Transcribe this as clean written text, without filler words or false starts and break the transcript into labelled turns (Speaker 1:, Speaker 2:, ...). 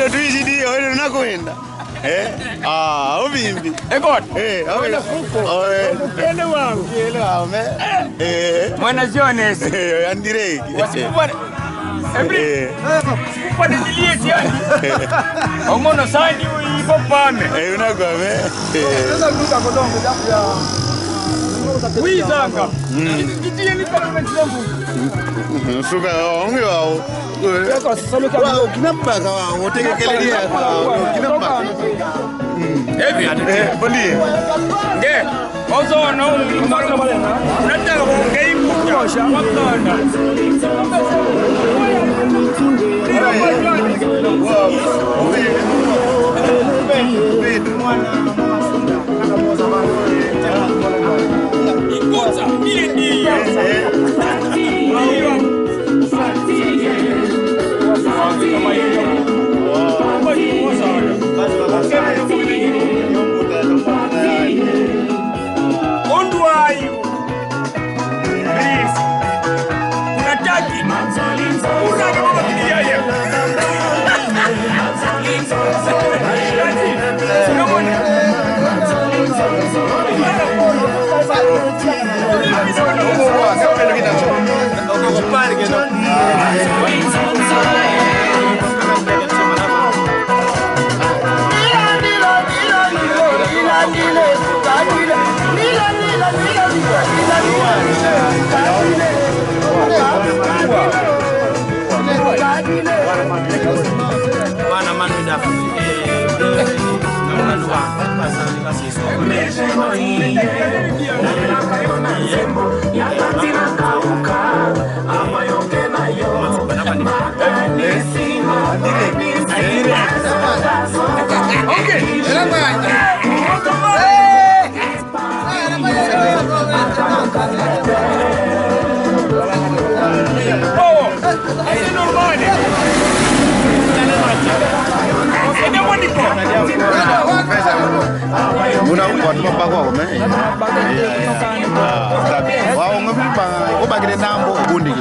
Speaker 1: Wewe tuishi wewe unakoenda. Ubimbi.
Speaker 2: Ekot.
Speaker 1: Awena kuko.
Speaker 2: Ele wangu.
Speaker 1: Ele wame.
Speaker 2: Mwana Jones.
Speaker 1: Andire.
Speaker 2: Wasikupane. Every. Wasikupane nilieti yani. Ongono sani uipo pame.
Speaker 1: Unagome.
Speaker 3: Sasa duka kodongo japo ya.
Speaker 2: Wizanga. Kitie ni kama mchombo.
Speaker 1: Suka onge wao.
Speaker 3: Yako sasa
Speaker 1: Wao kinapaka wao utekelelea. Kinapaka. Bondie.
Speaker 2: Nge. Ozo no mfano balena. Nataka kuongea imbuka. Wakanda.
Speaker 4: Wana manuda
Speaker 1: Una buat mapako me. Wao ngombe ba ko bagire nambo bundi.